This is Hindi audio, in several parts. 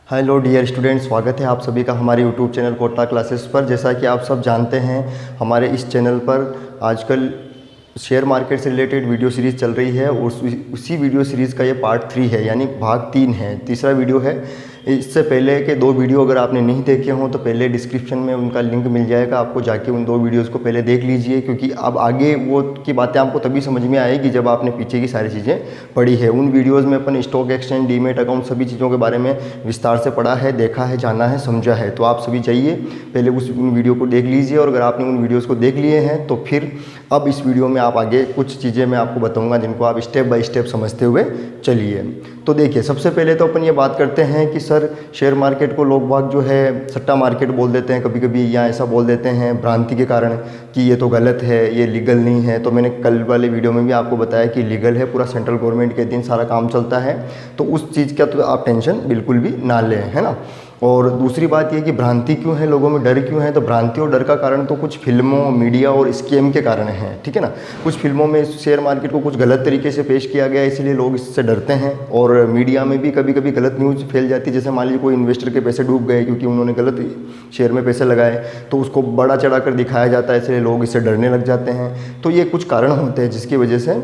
हेलो डियर स्टूडेंट, स्वागत है आप सभी का हमारे यूट्यूब चैनल कोटा क्लासेस पर। जैसा कि आप सब जानते हैं, हमारे इस चैनल पर आजकल शेयर मार्केट से रिलेटेड वीडियो सीरीज़ चल रही है और उसी वीडियो सीरीज़ का ये पार्ट 3 है, यानी भाग 3 है, तीसरा वीडियो है। इससे पहले के 2 वीडियो अगर आपने नहीं देखे हों तो पहले डिस्क्रिप्शन में उनका लिंक मिल जाएगा, आपको जाके उन 2 वीडियोज़ को पहले देख लीजिए, क्योंकि अब आगे वो की बातें आपको तभी समझ में आएगी जब आपने पीछे की सारी चीज़ें पढ़ी है। उन वीडियोज़ में अपन स्टॉक एक्सचेंज, डीमेट अकाउंट, सभी चीज़ों के बारे में विस्तार से पढ़ा है, देखा है, जाना है, समझा है। तो आप सभी जाइए पहले उन वीडियो को देख लीजिए, और अगर आपने उन वीडियोज़ को देख लिए हैं तो फिर अब इस वीडियो में आप आगे कुछ चीज़ें मैं आपको बताऊंगा जिनको आप स्टेप बाय स्टेप समझते हुए चलिए। तो देखिए, सबसे पहले तो अपन ये बात करते हैं कि सर शेयर मार्केट को लोग बाग जो है सट्टा मार्केट बोल देते हैं कभी कभी, या ऐसा बोल देते हैं भ्रांति के कारण कि ये तो गलत है, ये लीगल नहीं है। तो मैंने कल वाले वीडियो में भी आपको बताया कि लीगल है, पूरा सेंट्रल गवर्नमेंट के अधीन सारा काम चलता है, तो उस चीज़ का तो आप टेंशन बिल्कुल भी ना लें, है ना। और दूसरी बात यह कि भ्रांति क्यों है, लोगों में डर क्यों है, तो भ्रांति और डर का कारण तो कुछ फिल्मों, मीडिया और स्कैम के कारण है, ठीक है ना। कुछ फिल्मों में शेयर मार्केट को कुछ गलत तरीके से पेश किया गया, इसलिए लोग इससे डरते हैं। और मीडिया में भी कभी कभी गलत न्यूज़ फैल जाती है, जैसे मान लीजिए कोई इन्वेस्टर के पैसे डूब गए क्योंकि उन्होंने गलत शेयर में पैसे लगाए, तो उसको बड़ा चढ़ा कर दिखाया जाता है, इसलिए लोग इससे डरने लग जाते हैं। तो ये कुछ कारण होते हैं जिसकी वजह से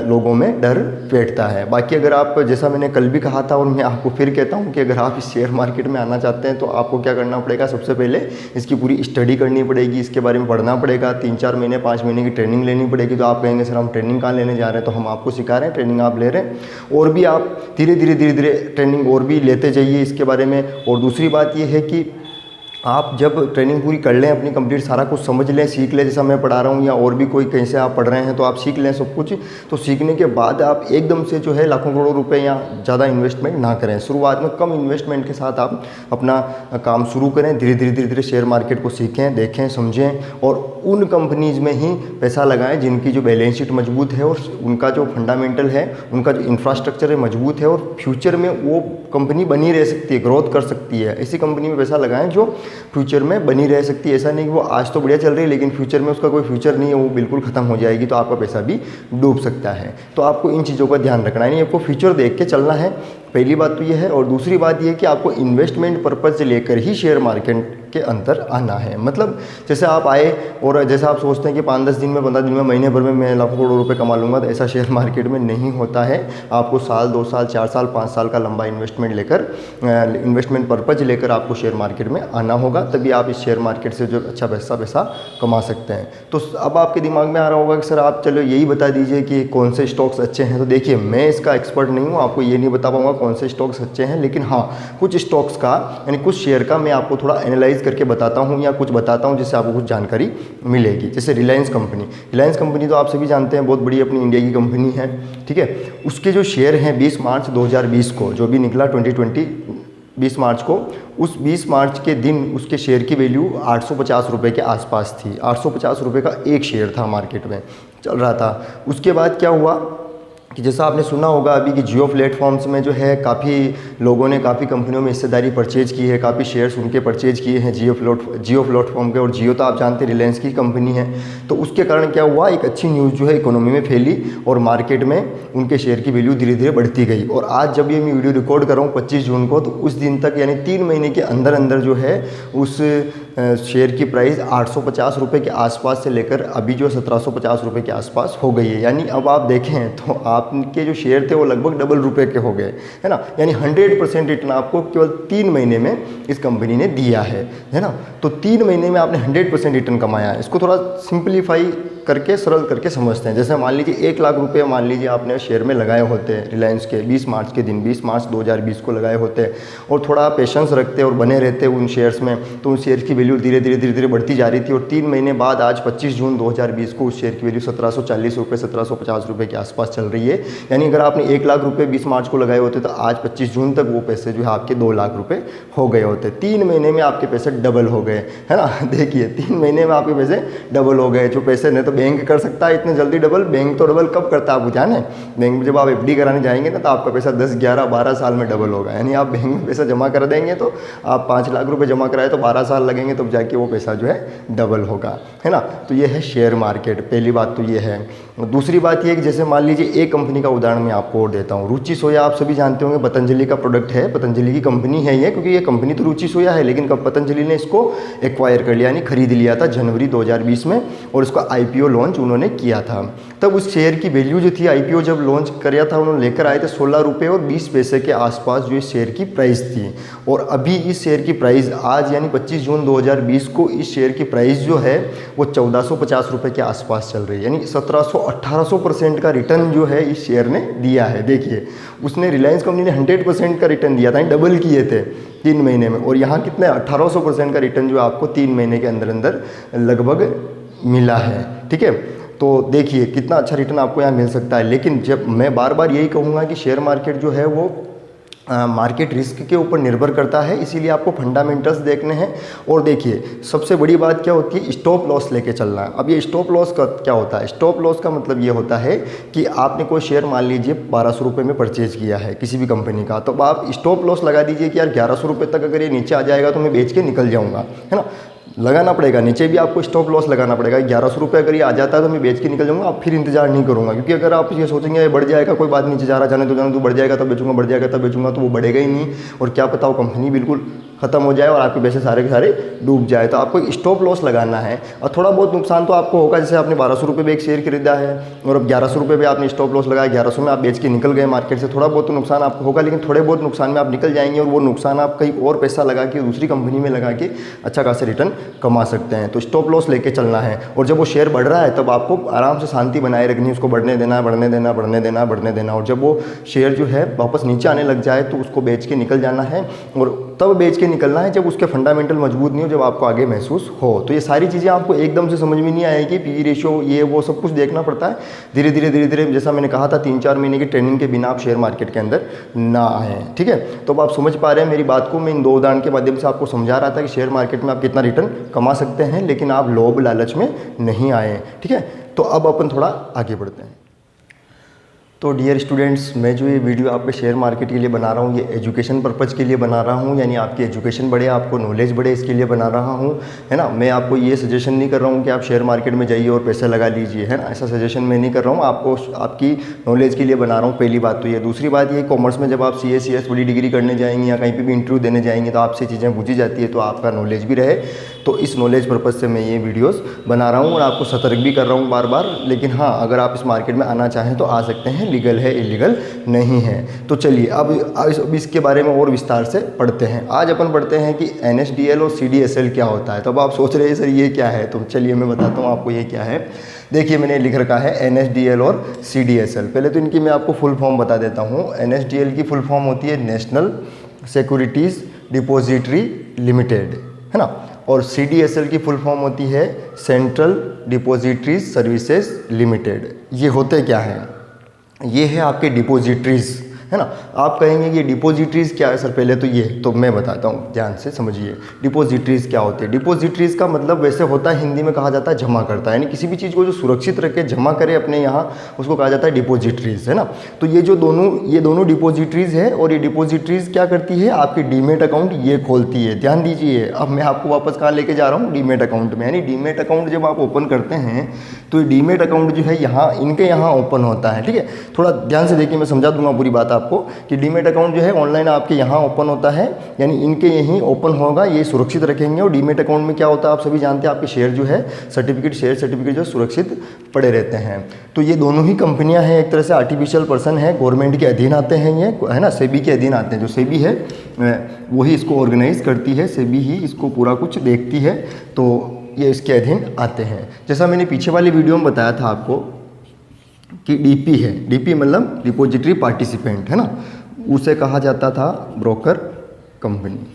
लोगों में डर बैठता है। बाकी अगर आप, जैसा मैंने कल भी कहा था और मैं आपको फिर कहता हूँ कि अगर आप इस शेयर मार्केट में आना चाहते हैं तो आपको क्या करना पड़ेगा, सबसे पहले इसकी पूरी स्टडी करनी पड़ेगी, इसके बारे में पढ़ना पड़ेगा, 3-4 महीने 5 महीने की ट्रेनिंग लेनी पड़ेगी। तो आप कहेंगे सर हम ट्रेनिंग कहाँ लेने जा रहे हैं, तो हम आपको सिखा रहे हैं, ट्रेनिंग आप ले रहे हैं, और भी आप धीरे धीरे ट्रेनिंग और भी लेते जाइए इसके बारे में। और दूसरी बात यह है कि आप जब ट्रेनिंग पूरी कर लें, अपनी कंप्लीट सारा कुछ समझ लें, सीख लें, जैसा मैं पढ़ा रहा हूँ या और भी कोई कहीं से आप पढ़ रहे हैं, तो आप सीख लें सब कुछ। तो सीखने के बाद आप एकदम से जो है लाखों करोड़ों रुपए या ज़्यादा इन्वेस्टमेंट ना करें। शुरुआत में कम इन्वेस्टमेंट के साथ आप अपना काम शुरू करें, धीरे धीरे शेयर मार्केट को सीखें, देखें, समझें, और उन कंपनीज़ में ही पैसा लगाएं जिनकी जो बैलेंस शीट मजबूत है और उनका जो फंडामेंटल है, उनका जो इंफ्रास्ट्रक्चर है मजबूत है, और फ्यूचर में वो कंपनी बनी रह सकती है, ग्रोथ कर सकती है। ऐसी कंपनी में पैसा लगाएं जो फ्यूचर में बनी रह सकती है। ऐसा नहीं कि वो आज तो बढ़िया चल रही है लेकिन फ्यूचर में उसका कोई फ्यूचर नहीं है, वो बिल्कुल ख़त्म हो जाएगी, तो आपका पैसा भी डूब सकता है। तो आपको इन चीज़ों का ध्यान रखना है, नहीं आपको फ्यूचर देख के चलना है, पहली बात तो ये है। और दूसरी बात ये है कि आपको इन्वेस्टमेंट पर्पज़ से लेकर ही शेयर मार्केट के अंदर आना है। मतलब जैसे आप आए और जैसा आप सोचते हैं कि 5-10 दिन में, 15 दिन में, महीने भर में मैं लाखों करोड़ों रुपए कमा लूँगा, तो ऐसा शेयर मार्केट में नहीं होता है। आपको साल, 2 साल, 4 साल, 5 साल का लंबा इन्वेस्टमेंट पर्पज़ लेकर आपको शेयर मार्केट में आना होगा, तभी आप इस शेयर मार्केट से जो अच्छा पैसा कमा सकते हैं। तो अब आपके दिमाग में आ रहा होगा कि सर आप चलो यही बता दीजिए कि कौन से स्टॉक्स अच्छे हैं। तो देखिए, मैं इसका एक्सपर्ट नहीं हूँ, आपको ये नहीं बता पाऊँगा कौन से स्टॉक्स अच्छे हैं, लेकिन हाँ, कुछ स्टॉक्स का यानी कुछ शेयर का मैं आपको थोड़ा एनालाइज करके बताता हूँ, या कुछ बताता हूँ जिससे आपको कुछ जानकारी मिलेगी। जैसे रिलायंस कंपनी तो आप सभी जानते हैं, बहुत बड़ी अपनी इंडिया की कंपनी है, ठीक है। उसके जो शेयर हैं 20 मार्च 2020 को, जो भी निकला 2020 20 मार्च को, उस 20 मार्च के दिन उसके शेयर की वैल्यू 850 रुपये के आसपास थी। 850 रुपये का एक शेयर था, मार्केट में चल रहा था। उसके बाद क्या हुआ कि जैसा आपने सुना होगा अभी कि जियो प्लेटफॉर्म्स में जो है काफ़ी लोगों ने काफ़ी कंपनियों में हिस्सेदारी परचेज की है, काफ़ी शेयर्स उनके परचेज किए हैं जियो प्लेटफॉर्म के। और जियो तो आप जानते हैं रिलायंस की कंपनी है। तो उसके कारण क्या हुआ, एक अच्छी न्यूज़ जो है इकोनॉमी में फैली और मार्केट में उनके शेयर की वैल्यू धीरे धीरे बढ़ती गई। और आज जब ये मैं वीडियो रिकॉर्ड कर रहा हूँ 25 जून को, तो उस दिन तक यानी 3 महीने के अंदर अंदर जो है उस शेयर की प्राइस 850 रुपये के आसपास से लेकर अभी जो 1750 रुपये के आसपास हो गई है। यानी अब आप देखें तो आपके जो शेयर थे वो लगभग डबल रुपये के हो गए, है ना। यानी 100% रिटर्न आपको केवल 3 महीने में इस कंपनी ने दिया है ना। तो 3 महीने में आपने 100% रिटर्न कमाया है। इसको थोड़ा सिंप्लीफाई करके, सरल करके समझते हैं। जैसे मान लीजिए 1 लाख रुपये मान लीजिए आपने शेयर में लगाए होते हैं रिलायंस के 20 मार्च के दिन, 20 मार्च 2020 को लगाए होते हैं, और थोड़ा पेशेंस रखते और बने रहते उन शेयर्स में, तो उन शेयर की वैल्यू धीरे धीरे बढ़ती जा रही थी। और 3 महीने बाद आज 25 जून 2020 को उस शेयर की वैल्यू 1740 रुपये, 1750 रुपये के आसपास चल रही है। यानी अगर आपने 1 लाख रुपये 20 मार्च को लगाए होते तो आज 25 जून तक वो पैसे जो है आपके 2 लाख रुपये हो गए होते। 3 महीने में आपके पैसे डबल हो गए, है ना। देखिए 3 महीने में आपके पैसे डबल हो गए। जो पैसे नहीं तो बैंक कर सकता है इतने जल्दी डबल, बैंक तो डबल कब करता है आप जाने। बैंक में जब आप एफडी कराने जाएंगे ना, तो आपका पैसा 10, 11, 12 साल में डबल होगा। यानी आप बैंक में पैसा जमा कर देंगे तो आप 5 लाख रुपए जमा कराए तो 12 साल लगेंगे, तब जाके वो पैसा जो है डबल होगा, है ना। तो ये है शेयर मार्केट, पहली बात तो ये है। दूसरी बात ये है कि जैसे मान लीजिए एक कंपनी का उदाहरण मैं आपको और देता हूँ। रुचि सोया आप सभी जानते होंगे, पतंजलि का प्रोडक्ट है, पतंजलि की कंपनी है ये, क्योंकि ये कंपनी तो रुचि सोया है, लेकिन कब पतंजलि ने इसको एक्वायर कर लिया, यानी खरीद लिया था जनवरी 2020 में, और इसका IPO लॉन्च उन्होंने किया था। तब उस शेयर की वैल्यू जो थी, IPO जब लॉन्च किया था उन्होंने लेकर आए थे 16 रुपये और 20 पैसे के आसपास जो इस शेयर की प्राइस थी। और अभी इस शेयर की प्राइस आज यानी 25 जून 2020 को इस शेयर की प्राइस जो है वो 1450 रुपये के आसपास चल रही है, यानी 1700-1800% का रिटर्न जो है इस शेयर ने दिया है। देखिए, उसने रिलायंस कंपनी ने 100% का रिटर्न दिया था, डबल किए थे 3 महीने में, और यहाँ कितने 1800% का रिटर्न जो आपको 3 महीने के अंदर अंदर लगभग मिला है। ठीक है, तो देखिए कितना अच्छा रिटर्न आपको यहाँ मिल सकता है। लेकिन जब मैं बार बार यही कहूँगा कि शेयर मार्केट जो है वो मार्केट रिस्क के ऊपर निर्भर करता है, इसीलिए आपको फंडामेंटल्स देखने हैं। और देखिए सबसे बड़ी बात क्या होती है, स्टॉप लॉस लेके चलना है। अब ये स्टॉप लॉस का क्या होता है, स्टॉप लॉस का मतलब ये होता है कि आपने कोई शेयर मान लीजिए 1200 रुपये में परचेज किया है किसी भी कंपनी का, तो आप स्टॉप लॉस लगा दीजिए कि यार 1100 रुपये तक अगर ये नीचे आ जाएगा तो मैं बेच के निकल जाऊँगा, है ना। लगाना पड़ेगा, नीचे भी आपको स्टॉप लॉस लगाना पड़ेगा। 1100 रुपये अगर ये आ जाता है तो मैं बेच के निकल जाऊँगा, आप फिर इंतजार नहीं करूँगा, क्योंकि अगर आप ये सोचेंगे ये बढ़ जाएगा, कोई बात नीचे जा रहा, जाने तो बढ़ जाएगा तब बेचूंगा, बढ़ जाएगा तब बेचूंगा, तो वो बढ़ेगा ही नहीं, और क्या पता वो कंपनी बिल्कुल खत्म हो जाए और आपके पैसे सारे के सारे डूब जाए। तो आपको स्टॉप लॉस लगाना है, और थोड़ा बहुत नुकसान तो आपको होगा। जैसे आपने 1200 रुपये में एक शेयर खरीदा है और अब 1100 रुपये पे आपने स्टॉप लॉस लगाया, 1100 में आप बेच के निकल गए मार्केट से, थोड़ा बहुत तो नुकसान आपको होगा, लेकिन थोड़े बहुत नुकसान में आप निकल जाएंगे, और वो नुकसान आप कहीं और पैसा लगा के दूसरी कंपनी में लगा के अच्छा खासा रिटर्न कमा सकते हैं। तो स्टॉप लॉस लेके चलना है, और जब वो शेयर बढ़ रहा है तब आपको आराम से शांति बनाए रखनी है, उसको बढ़ने देना, बढ़ने देना, बढ़ने देना, बढ़ने देना, और जब वो शेयर जो है वापस नीचे आने लग जाए तो उसको बेच के निकल जाना है। और तब बेच के निकलना है जब उसके फंडामेंटल मजबूत नहीं हो, जब आपको आगे महसूस हो। तो ये सारी चीज़ें आपको एकदम से समझ में नहीं आएगी, PE रेशियो ये वो सब कुछ देखना पड़ता है धीरे धीरे, जैसा मैंने कहा था 3-4 महीने की ट्रेनिंग के बिना आप शेयर मार्केट के अंदर ना आए। ठीक है, तो अब आप समझ पा रहे हैं मेरी बात को। मैं इन 2 उदाहरण के माध्यम से आपको समझा रहा था कि शेयर मार्केट में आप कितना रिटर्न कमा सकते हैं, लेकिन आप लोभ लालच में नहीं आए। ठीक है, तो अब अपन थोड़ा आगे बढ़ते हैं। तो डियर स्टूडेंट्स, मैं जो ये वीडियो आप पे शेयर मार्केट के लिए बना रहा हूँ, ये एजुकेशन पर्पज़ के लिए बना रहा हूँ, यानी आपकी एजुकेशन बढ़े, आपको नॉलेज बढ़े, इसके लिए बना रहा हूँ, है ना। मैं आपको ये सजेशन नहीं कर रहा हूँ कि आप शेयर मार्केट में जाइए और पैसे लगा लीजिए, है ना, ऐसा सजेशन मैं नहीं कर रहा हूँ। आपको आपकी नॉलेज के लिए बना रहा हूँ, पहली बात तो ये। दूसरी बात ये, कॉमर्स में जब आप CA CS बड़ी डिग्री करने जाएंगे या कहीं पर भी इंटरव्यू देने जाएंगे तो आपसे चीज़ें पूछी जाती है, तो आपका नॉलेज भी रहे। तो इस नॉलेज पर्पज़ से मैं ये वीडियोस बना रहा हूँ और आपको सतर्क भी कर रहा हूँ बार बार। लेकिन हाँ, अगर आप इस मार्केट में आना चाहें तो आ सकते हैं, लीगल है, इलीगल नहीं है। तो चलिए अब इसके बारे में और विस्तार से पढ़ते हैं। आज अपन पढ़ते हैं कि NSDL और CDSL क्या होता है। तो अब आप सोच रहे हैं सर ये क्या है, तो चलिए मैं बताता हूँ आपको ये क्या है। देखिए मैंने लिख रखा है NSDL और CDSL। पहले तो इनकी मैं आपको फुल फॉर्म बता देता हूँ। NSDL की फुल फॉर्म होती है नेशनल सिक्योरिटीज़ डिपॉजिटरी लिमिटेड, है ना, और CDSL की फुल फॉर्म होती है सेंट्रल डिपॉजिटरीज सर्विसेज लिमिटेड। ये होते क्या हैं, ये है आपके डिपॉजिटरीज, है ना। आप कहेंगे कि डिपॉजिटरीज क्या है सर, पहले तो ये तो मैं बताता हूँ, ध्यान से समझिए। डिपॉजिटरीज क्या होते हैं, डिपॉजिटरीज का मतलब वैसे होता है, हिंदी में कहा जाता है जमा करता, यानी किसी भी चीज़ को जो सुरक्षित रख के जमा करे अपने यहाँ, उसको कहा जाता है डिपॉजिटरीज, है ना। तो ये दोनों डिपॉजिटरीज है, और ये डिपॉजिटरीज क्या करती है, आपकी डीमेट अकाउंट ये खोलती है। ध्यान दीजिए, अब मैं आपको वापस कहाँ लेके जा रहा हूँ, डीमेट अकाउंट में। यानी डीमेट अकाउंट जब आप ओपन करते हैं तो ये डीमेट अकाउंट जो है यहाँ इनके यहाँ ओपन होता है। ठीक है, थोड़ा ध्यान से देखिए, मैं समझा दूंगा पूरी बात आपको कि डीमेट अकाउंट जो है ऑनलाइन आपके यहाँ ओपन होता है, यानी इनके यहीं ओपन होगा, ये सुरक्षित रखेंगे। और डीमेट अकाउंट में क्या होता है आप सभी जानते हैं, आपके शेयर जो है शेयर सर्टिफिकेट जो सुरक्षित पड़े रहते हैं। तो ये दोनों ही कंपनियां हैं, एक तरह से आर्टिफिशियल पर्सन है, गवर्नमेंट के अधीन आते हैं ये, है ना, सेबी के अधीन आते हैं। जो सेबी है वही इसको ऑर्गेनाइज करती है, सेबी ही इसको पूरा कुछ देखती है, तो ये इसके अधीन आते हैं। जैसा मैंने पीछे वाली वीडियो में बताया था आपको कि डीपी है, डीपी मतलब डिपॉजिटरी पार्टिसिपेंट, है ना, उसे कहा जाता था ब्रोकर कंपनी।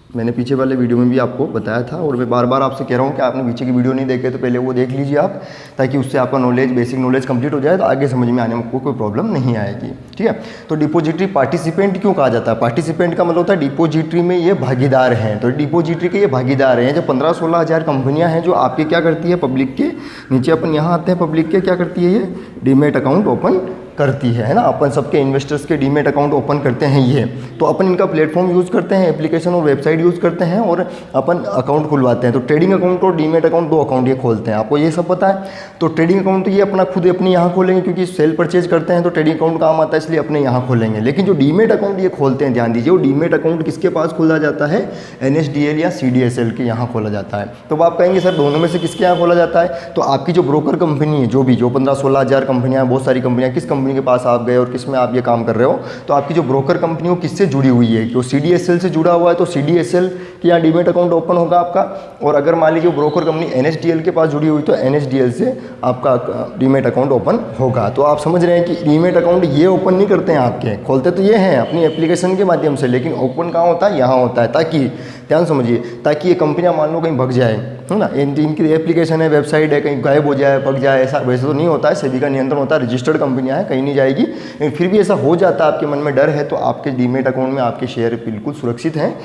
मैंने पीछे वाले वीडियो में भी आपको बताया था, और मैं बार बार आपसे कह रहा हूँ कि आपने पीछे की वीडियो नहीं देखे तो पहले वो देख लीजिए आप, ताकि उससे आपका नॉलेज, बेसिक नॉलेज कंप्लीट हो जाए, तो आगे समझ में आने में कोई प्रॉब्लम नहीं आएगी। ठीक है, तो डिपॉजिटरी पार्टिसिपेंट क्यों कहा जाता है, पार्टिसिपेंट का मतलब होता है डिपॉजिटरी में ये भागीदार हैं। तो डिपॉजिटरी के ये भागीदार हैं, जो 15-16 हज़ार कंपनियाँ हैं जो आपके क्या करती है, पब्लिक के नीचे अपन यहाँ आते हैं, पब्लिक के क्या करती है, ये डीमेट अकाउंट ओपन करती है ना। अपन सबके इन्वेस्टर्स के डीमेट अकाउंट ओपन करते हैं ये, तो अपन इनका प्लेटफॉर्म यूज़ करते हैं, एप्लीकेशन और वेबसाइट यूज़ करते हैं और अपन अकाउंट खुलवाते हैं। तो ट्रेडिंग अकाउंट और डीमेट अकाउंट, दो अकाउंट ये खोलते हैं, आपको ये सब पता है। तो ट्रेडिंग अकाउंट तो ये अपना खुद अपने यहाँ खोलेंगे, क्योंकि सेल परचेज करते हैं तो ट्रेडिंग अकाउंट काम आता है, इसलिए अपने यहाँ खोलेंगे। लेकिन जो डीमेट अकाउंट ये खोलते हैं, ध्यान दीजिए, वो डीमेट अकाउंट किसके पास खोला जाता है? NSDL या CDSL के यहाँ खोला जाता है। तो आप कहेंगे सर दोनों में से किसके यहाँ खोला जाता है? तो आपकी जो ब्रोकर कंपनी है, जो 15-16 हज़ार कंपनियाँ, बहुत सारी कंपनियाँ, किस कंपनी के पास आप गए और किस में आप ये काम कर रहे हो, तो आपकी जो ब्रोकर कंपनी हो किससे जुड़ी हुई है? जो CDSL से जुड़ा हुआ है तो CDSL के यहाँ डीमेट अकाउंट ओपन होगा आपका। और अगर मान लीजिए ब्रोकर कंपनी NSDL के पास जुड़ी हुई तो NSDL से आपका डीमेट अकाउंट ओपन होगा। तो आप समझ रहे हैं कि डीमेट अकाउंट ये ओपन नहीं करते हैं आपके, खोलते तो ये हैं अपनी एप्लीकेशन के माध्यम से, लेकिन ओपन कहाँ होता है? यहाँ होता है। ताकि ध्यान समझिए, ताकि ये कंपनियां मान लो कहीं भग जाए, है ना, इनकी एप्लीकेशन है, वेबसाइट है, कहीं गायब हो जाए, भग जाए, ऐसा वैसे तो नहीं होता है। सेबी का नियंत्रण होता है, रजिस्टर्ड कंपनियां हैं, कहीं नहीं जाएगी। लेकिन फिर भी ऐसा हो जाता है, आपके मन में डर है, तो आपके डीमेट अकाउंट में आपके शेयर बिल्कुल सुरक्षित हैं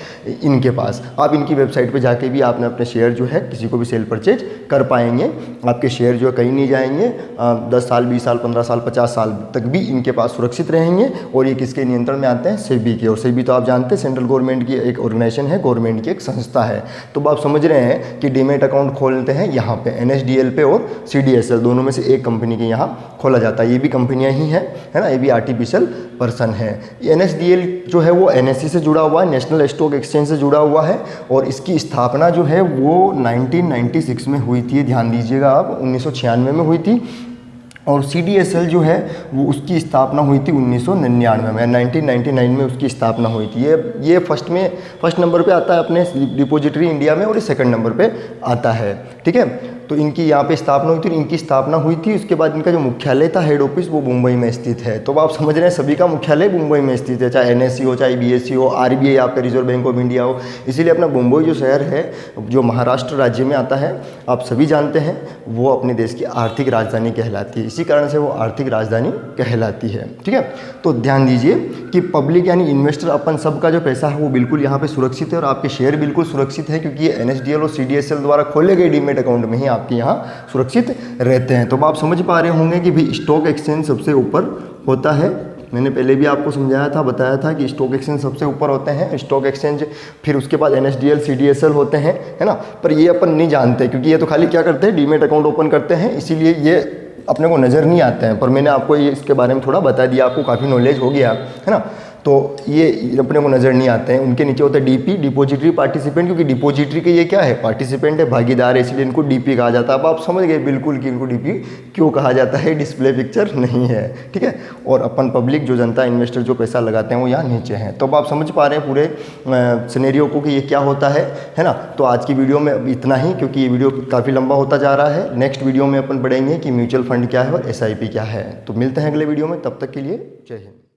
इनके पास। आप इनकी वेबसाइट पर जाके भी आपने अपने शेयर जो है किसी को भी सेल परचेज कर पाएंगे। आपके शेयर जो है कहीं नहीं जाएंगे, 10 साल, 20 साल, 15 साल, 50 साल तक भी इनके पास सुरक्षित रहेंगे। और ये किसके नियंत्रण में आते हैं? सेबी के। और सेबी तो आप जानते हैं सेंट्रल गवर्नमेंट की एक ऑर्गेनाइजेशन है, गवर्नमेंट की एक संस्था है। तो आप समझ रहे हैं कि डीमेट अकाउंट खोलते हैं यहाँ पे NSDL पे और CDSL, दोनों में से एक कंपनी के यहाँ खोला जाता है। ये भी कंपनियाँ ही हैं, है ना, ये भी आर्टिफिशियल पर्सन है। NSDL जो है वो NSE से जुड़ा हुआ है, नेशनल स्टॉक एक्सचेंज से जुड़ा हुआ है। और इसकी स्थापना जो है वो 1996 में हुई थी, ध्यान दीजिएगा आप, 1996 में हुई थी। और CDSL जो है वो उसकी स्थापना हुई थी 1999 में, 1999 में उसकी स्थापना हुई थी। ये फर्स्ट नंबर पे आता है अपने डिपॉजिटरी इंडिया में, और ये सेकंड नंबर पे आता है, ठीक है। तो इनकी यहाँ पे स्थापना हुई थी, इनकी स्थापना हुई थी। उसके बाद इनका जो मुख्यालय था, हेड ऑफिस, वो मुंबई में स्थित है। तो आप समझ रहे हैं सभी का मुख्यालय मुंबई में स्थित है, चाहे NSE हो, चाहे BSE हो, RBI आपका रिजर्व बैंक ऑफ इंडिया हो। इसीलिए अपना मुंबई जो शहर है, जो महाराष्ट्र राज्य में आता है, आप सभी जानते हैं, वो अपने देश की आर्थिक राजधानी कहलाती है। इसी कारण से वो आर्थिक राजधानी कहलाती है, ठीक है। तो ध्यान दीजिए कि पब्लिक यानी इन्वेस्टर, अपन सबका जो पैसा है वो बिल्कुल यहाँ पे सुरक्षित है, और आपके शेयर बिल्कुल सुरक्षित है, क्योंकि ये NSDL और CDSL द्वारा खोले गए डीमेट अकाउंट में ही आपके यहाँ सुरक्षित रहते हैं। तो आप समझ पा रहे होंगे कि भाई स्टॉक एक्सचेंज सबसे ऊपर होता है। मैंने पहले भी आपको समझाया था, बताया था कि स्टॉक एक्सचेंज सबसे ऊपर होते हैं, स्टॉक एक्सचेंज, फिर उसके बाद NSDL CDSL होते हैं, है ना। पर ये अपन नहीं जानते, क्योंकि ये तो खाली क्या करते हैं, डीमेट अकाउंट ओपन करते हैं, इसीलिए ये अपने को नज़र नहीं आते हैं। पर मैंने आपको ये इसके बारे में थोड़ा बता दिया, आपको काफ़ी नॉलेज हो गया, है ना। तो ये अपने को नज़र नहीं आते हैं। उनके नीचे होता है DP, डिपॉजिटरी पार्टिसिपेंट, क्योंकि डिपॉजिटरी के ये क्या है, पार्टिसिपेंट है, भागीदार है, इसलिए इनको DP कहा जाता है। अब आप समझ गए बिल्कुल कि इनको DP क्यों कहा जाता है, डिस्प्ले पिक्चर नहीं है, ठीक है। और अपन पब्लिक जो जनता, इन्वेस्टर जो पैसा लगाते हैं वो यहाँ नीचे हैं। तो अब आप समझ पा रहे हैं पूरे सिनेरियो को कि ये क्या होता है ना। तो आज की वीडियो में इतना ही, क्योंकि ये वीडियो काफ़ी लंबा होता जा रहा है। नेक्स्ट वीडियो में अपन पढ़ेंगे कि म्यूचुअल फंड क्या है और SIP क्या है। तो मिलते हैं अगले वीडियो में, तब तक के लिए जय हिंद।